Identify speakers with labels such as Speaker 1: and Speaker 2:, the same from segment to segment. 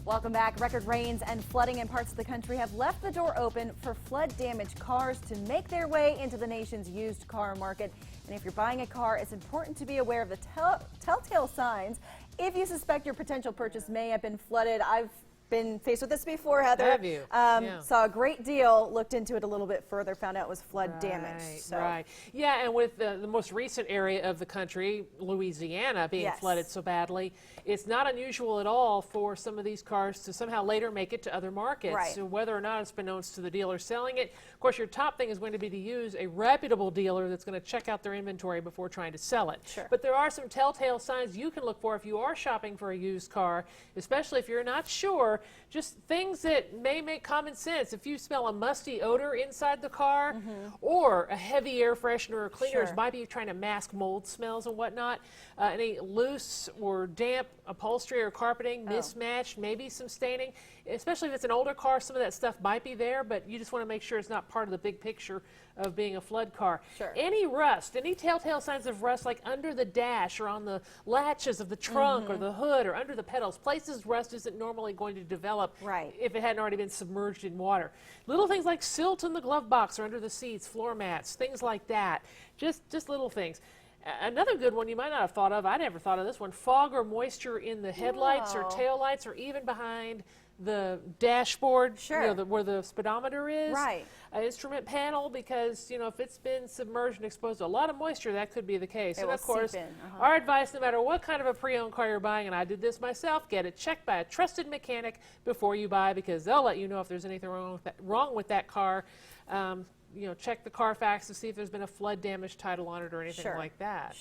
Speaker 1: Welcome back. Record rains and flooding in parts of the country have left the door open for flood-damaged cars to make their way into the nation's used car market. And if you're buying a car, it's important to be aware of the telltale signs if you suspect your potential purchase may have been flooded. I've been faced with this before, Heather.
Speaker 2: Have you?
Speaker 1: Saw a great deal, looked into it a little bit further, found out it was flood damage. So.
Speaker 2: Right. Yeah, and with the most recent area of the country, Louisiana, being flooded so badly, it's not unusual at all for some of these cars to somehow later make it to other markets.
Speaker 1: Right.
Speaker 2: So whether or not it's been known to the dealer selling it, of course, your top thing is going to be to use a reputable dealer that's going to check out their inventory before trying to sell it.
Speaker 1: Sure.
Speaker 2: But there are some telltale signs you can look for if you are shopping for a used car, especially if you're not sure. Just things that may make common sense. If you smell a musty odor inside the car or a heavy air freshener or cleaners might be trying to mask mold smells and whatnot. Any loose or damp upholstery or carpeting, mismatched, maybe some staining. Especially if it's an older car, some of that stuff might be there, but you just want to make sure it's not part of the big picture of being a flood car.
Speaker 1: Sure.
Speaker 2: Any rust, any telltale signs of rust, like under the dash or on the latches of the trunk or the hood or under the pedals, places rust isn't normally going to develop if it hadn't already been submerged in water. Little things like silt in the glove box or under the seats, floor mats, things like that. Just little things. Another good one you might not have thought of, I never thought of this one, fog or moisture in the headlights or taillights or even behind the dashboard, you know, where the speedometer is, instrument panel, because, you know, if it's been submerged and exposed to a lot of moisture, that could be the case. And of course, our advice, no matter what kind of a pre-owned car you're buying, and I did this myself, get it checked by a trusted mechanic before you buy, because they'll let you know if there's anything wrong with that car. You know, check the Carfax to see if there's been a flood damage title on it or anything like that.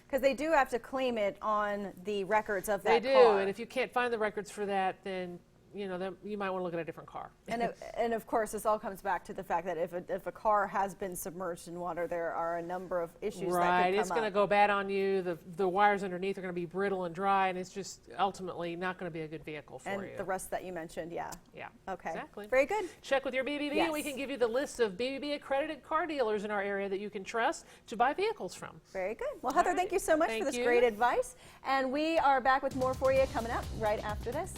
Speaker 1: Because they do have to claim it on the records of that car.
Speaker 2: They do, and if you can't find the records for that, then you know, you might want to look at a different car.
Speaker 1: And of course, this all comes back to the fact that if a car has been submerged in water, there are a number of issues that could come up.
Speaker 2: It's going to go bad on you. The wires underneath are going to be brittle and dry, and it's just ultimately not going to be a good vehicle for you.
Speaker 1: And the rest that you mentioned, Okay.
Speaker 2: Exactly.
Speaker 1: Very good.
Speaker 2: Check with your BBB, and we can give you the list of BBB accredited car dealers in our area that you can trust to buy vehicles from.
Speaker 1: Very good. Well, Heather, thank you so much for this great advice. And we are back with more for you coming up right after this.